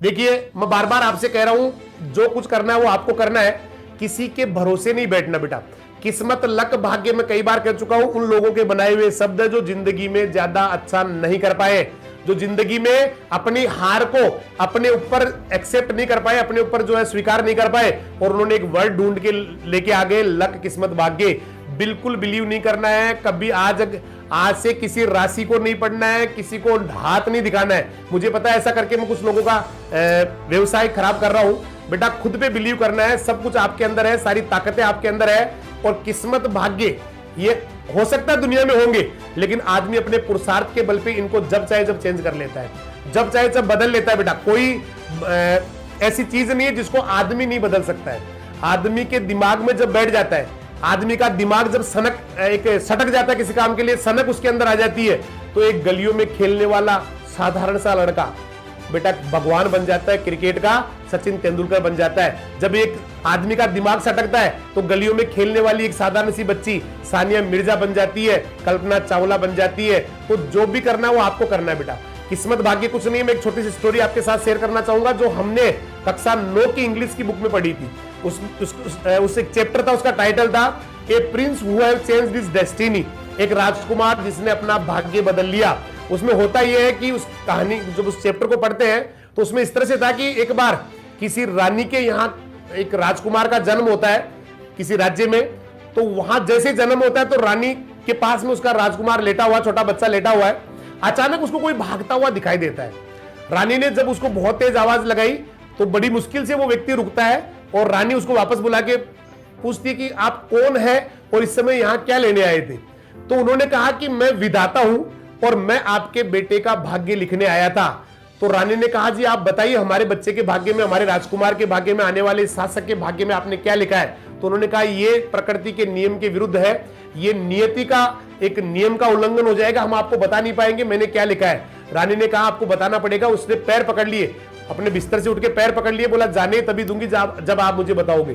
देखिए, मैं बार बार आपसे कह रहा हूं, जो कुछ करना है वो आपको करना है, किसी के भरोसे नहीं बैठना बेटा। किस्मत, लक, भाग्य में कई बार कह चुका हूं, उन लोगों के बनाए हुए शब्द है जो जिंदगी में ज्यादा अच्छा नहीं कर पाए, जो जिंदगी में अपनी हार को अपने ऊपर एक्सेप्ट नहीं कर पाए, अपने ऊपर जो है स्वीकार नहीं कर पाए, और उन्होंने एक वर्ड ढूंढ के लेके आ गए, लक, किस्मत, भाग्य। बिल्कुल बिलीव नहीं करना है कभी। आज से किसी राशि को नहीं पढ़ना है, किसी को हाथ नहीं दिखाना है। मुझे पता है ऐसा करके मैं कुछ लोगों का व्यवसाय खराब कर रहा हूं। बेटा, खुद पे बिलीव करना है, सब कुछ आपके अंदर है, सारी ताकतें आपके अंदर है, और किस्मत, भाग्य ये हो सकता है दुनिया में होंगे, लेकिन आदमी अपने पुरुषार्थ के बल पे इनको जब चाहे जब चेंज कर लेता है, जब चाहे जब बदल लेता है। बेटा, कोई ऐसी चीज नहीं है जिसको आदमी नहीं बदल सकता है। आदमी के दिमाग में जब बैठ जाता है, आदमी का दिमाग जब सटक जाता है किसी काम के लिए, सनक उसके अंदर आ जाती है, तो एक गलियों में खेलने वाला साधारण सा लड़का बेटा भगवान बन जाता है, क्रिकेट का सचिन तेंदुलकर बन जाता है। जब एक आदमी का दिमाग सटकता है तो गलियों में खेलने वाली एक साधारण सी बच्ची सानिया मिर्जा बन जाती है, कल्पना चावला बन जाती है। तो जो भी करना है वो आपको करना है बेटा। किस्मत, भाग्य कुछ नहीं है। मैं एक छोटी सी स्टोरी आपके साथ शेयर करना चाहूंगा, जो हमने कक्षा 9 की इंग्लिश की बुक में पढ़ी थी। उस एक चैप्टर था, उसका टाइटल था a prince who have changed his destiny, एक राजकुमार जिसने अपना भाग्य बदल लिया। उसमें होता यह है कि उस कहानी, जब उस चैप्टर को पढ़ते हैं तो उसमें इस तरह से था कि एक बार किसी रानी के यहाँ एक राजकुमार का जन्म होता है किसी राज्य में। तो वहां जैसे जन्म होता है तो रानी के पास में उसका राजकुमार लेटा हुआ, छोटा बच्चा लेटा हुआ है। अचानक उसको कोई भागता हुआ दिखाई देता है। रानी ने जब उसको बहुत तेज आवाज लगाई तो बड़ी मुश्किल से वो व्यक्ति रुकता है, और रानी उसको वापस बुला के पूछती है कि आप कौन है और इस समय यहाँ क्या लेने आए थे। तो उन्होंने कहा कि मैं विधाता हूं और मैं आपके बेटे का भाग्य लिखने आया था। तो रानी ने कहा, जी आप बताइए, हमारे बच्चे के भाग्य में, हमारे राजकुमार के भाग्य में, आने वाले शासक के भाग्य में आपने क्या लिखा है। तो उन्होंने कहा, ये प्रकृति के नियम के विरुद्ध है, ये नियति का एक नियम का उल्लंघन हो जाएगा, हम आपको बता नहीं पाएंगे मैंने क्या लिखा है। रानी ने कहा, आपको बताना पड़ेगा। उसने पैर पकड़ लिए, अपने बिस्तर से उठ के पैर पकड़ लिए, बोला जाने तभी दूंगी जब आप मुझे बताओगे।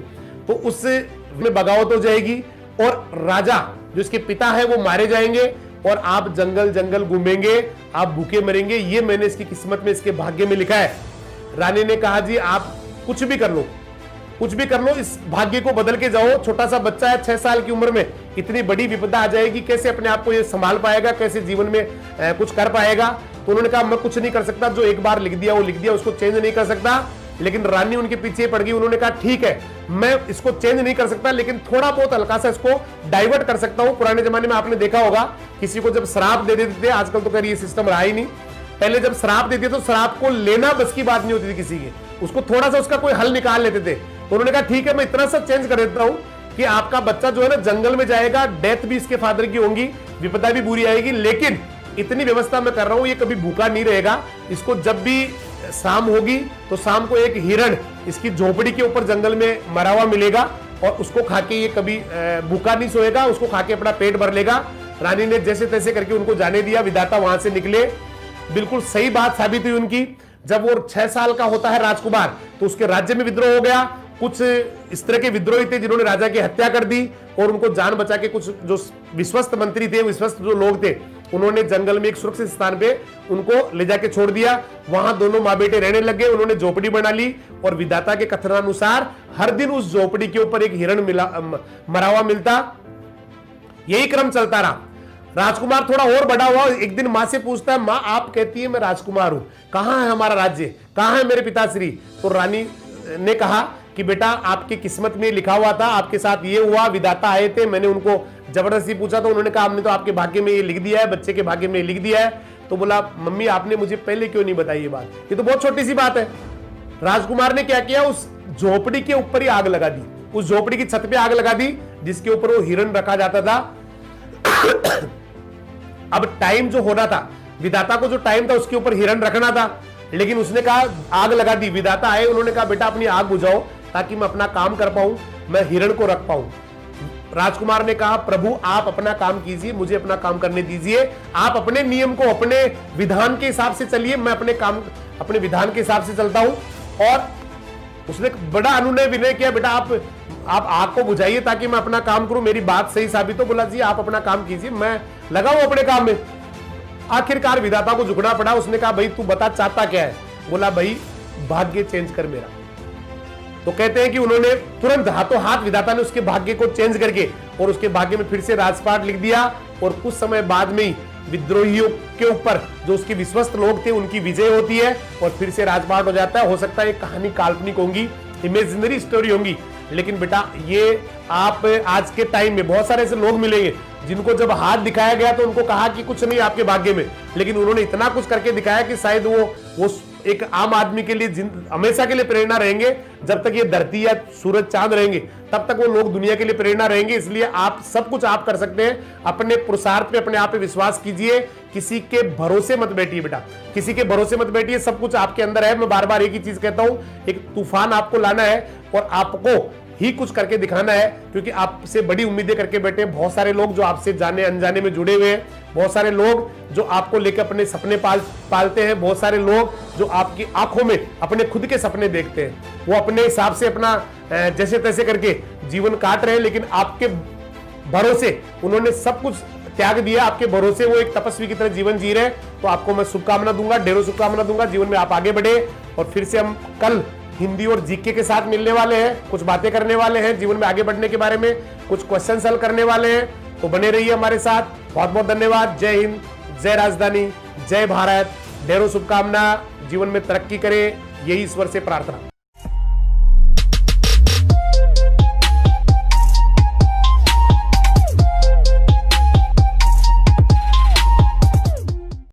तो उसमें बगावत हो जाएगी और राजा जो इसके पिता है वो मारे जाएंगे, और आप जंगल जंगल घूमेंगे, आप भूखे मरेंगे, ये मैंने इसकी किस्मत में, इसके भाग्य में लिखा है। रानी ने कहा, जी आप कुछ भी कर लो, कुछ भी कर लो, इस भाग्य को बदल के जाओ। छोटा सा बच्चा है, 6 साल की उम्र में इतनी बड़ी विपदा आ जाएगी, कैसे अपने आप को ये संभाल पाएगा, कैसे जीवन में कुछ कर पाएगा। तो उन्होंने कहा, मैं कुछ नहीं कर सकता, जो एक बार लिख दिया वो लिख दिया, उसको चेंज नहीं कर सकता। लेकिन रानी उनके पीछे पड़ गई। उन्होंने कहा, ठीक है, मैं इसको चेंज नहीं कर सकता, लेकिन थोड़ा बहुत हल्का सा इसको डाइवर्ट कर सकता हूं। पुराने जमाने में आपने देखा होगा, किसी को जब श्राप दे देते थे, आजकल तो खैर ये सिस्टम रहा ही नहीं, पहले जब श्राप देते तो श्राप को लेना बस की बात नहीं होती थी किसी की, उसको थोड़ा सा उसका कोई हल निकाल लेते थे। तो उन्होंने कहा, ठीक है, मैं इतना सा चेंज कर देता हूं कि आपका बच्चा जो है ना जंगल में जाएगा, डेथ भी इसके फादर की होंगी, विपदा भी बुरी आएगी, लेकिन इतनी व्यवस्था मैं कर रहा हूं, ये कभी भूखा नहीं रहेगा। इसको जब भी शाम होगी तो शाम को एक हिरण इसकी झोपड़ी के ऊपर जंगल में मरा हुआ मिलेगा, और उसको खा के ये कभी भूखा नहीं सोएगा, उसको खा के अपना पेट भर लेगा। रानी ने जैसे तैसे करके उनको जाने दिया, विधाता वहां से निकले। बिल्कुल सही बात साबित हुई उनकी। जब वो 6 साल का होता है राजकुमार, तो उसके राज्य में विद्रोह हो गया। कुछ इस तरह के विद्रोही थे जिन्होंने राजा की हत्या कर दी, और उनको जान बचा के कुछ जो विश्वस्त मंत्री थे, विश्वस्त जो लोग थे, उन्होंने जंगल में एक सुरक्षित स्थान पे उनको ले जाके छोड़ दिया। वहां दोनों माँ बेटे रहने लगे। उन्होंने झोपड़ी बना ली, और विधाता के कथनानुसार हर दिन उस झोपड़ी के ऊपर एक हिरण मरा हुआ मिलता। यही क्रम चलता रहा। राजकुमार थोड़ा और बड़ा हुआ, एक दिन माँ से पूछता है, माँ आप कहती है मैं राजकुमार हूं, कहां है हमारा राज्य, कहां है मेरे पिताश्री। तो रानी ने कहा कि बेटा आपकी किस्मत में लिखा हुआ था, आपके साथ ये हुआ, विधाता आए थे, मैंने उनको जबरदस्ती पूछा, तो उन्होंने कहा हमने तो आपके भाग्य में ये लिख दिया है, बच्चे के भाग्य में ये लिख दिया है। तो बोला, मम्मी आपने मुझे पहले क्यों नहीं बताई ये बात, ये तो बहुत छोटी सी बात है। राजकुमार ने क्या किया, उस झोपड़ी के ऊपर ही आग लगा दी, उस झोपड़ी की छत पे आग लगा दी जिसके ऊपर वो हिरण रखा जाता था। अब टाइम जो होना था, विधाता को जो टाइम था उसके ऊपर हिरण रखना था, लेकिन उसने कहा आग लगा दी। विधाता आए, उन्होंने कहा बेटा अपनी आग बुझाओ ताकि मैं अपना काम कर पाऊं, मैं हिरण को रख पाऊं। राजकुमार ने कहा, प्रभु आप अपना काम कीजिए, मुझे अपना काम करने दीजिए, आप अपने नियम को, अपने विधान के हिसाब से चलिए, मैं अपने काम, अपने विधान के हिसाब से चलता हूं। और उसने बड़ा अनुनय विनय किया, बेटा आप आग को बुझाइए ताकि मैं अपना काम करूं, मेरी बात सही साबित हो। बोला, जी आप अपना काम कीजिए, मैं लगा हूं अपने काम में। आखिरकार विधाता को झुकना पड़ा। उसने कहा, भाई तू बता चाहता क्या है। बोला, भाई भाग्य चेंज कर मेरा। तो कहते हैं कि उन्होंने तुरंत हाथों हाथ विधाता ने उसके भाग्य को चेंज करके और उसके भाग्य में फिर से राजपाट लिख दिया, और कुछ समय बाद में ही विद्रोहियों के ऊपर जो उसके विश्वस्त लोग थे उनकी विजय होती है और फिर से राजपाट हो जाता है। हो सकता है ये कहानी काल्पनिक होंगी, इमेजिनरी स्टोरी होंगी, लेकिन बेटा ये आप आज के टाइम में बहुत सारे ऐसे लोग मिलेंगे जिनको जब हाथ दिखाया गया तो उनको कहा कि कुछ नहीं आपके भाग्य में, लेकिन उन्होंने इतना कुछ करके दिखाया कि शायद वो एक आम आदमी के लिए हमेशा के लिए प्रेरणा रहेंगे। जब तक ये धरती या सूरज चांद रहेंगे तब तक वो लोग दुनिया के लिए प्रेरणा रहेंगे। इसलिए आप सब कुछ आप कर सकते हैं, अपने पुरुषार्थ पे अपने आप पे विश्वास कीजिए, किसी के भरोसे मत बैठिए बेटा, किसी के भरोसे मत बैठिए। सब कुछ आपके अंदर है। मैं बार बार एक ही चीज कहता हूं, एक तूफान आपको लाना है और आपको ही कुछ करके दिखाना है, क्योंकि आपसे बड़ी उम्मीदें करके बैठे बहुत सारे लोग जो आपसे जाने अनजाने में जुड़े हुए हैं, बहुत सारे लोग जो आपको लेकर अपने सपने पालते हैं, बहुत सारे लोग जो आपकी आंखों में अपने खुद के सपने देखते हैं, वो अपने हिसाब से अपना जैसे तैसे करके जीवन काट रहे हैं, लेकिन आपके भरोसे उन्होंने सब कुछ त्याग दिया, आपके भरोसे वो एक तपस्वी की तरह जीवन जी रहे हैं। तो आपको मैं शुभकामना दूंगा, ढेरों शुभकामना दूंगा, जीवन में आप आगे बढ़े। और फिर से हम कल हिंदी और जीके के साथ मिलने वाले हैं, कुछ बातें करने वाले हैं जीवन में आगे बढ़ने के बारे में, कुछ क्वेश्चन हल करने वाले हैं। तो बने रहिए हमारे साथ। बहुत बहुत धन्यवाद। जय हिंद, जय राजधानी, जय भारत। ढेरों शुभकामना, जीवन में तरक्की करें, यही ईश्वर से प्रार्थना।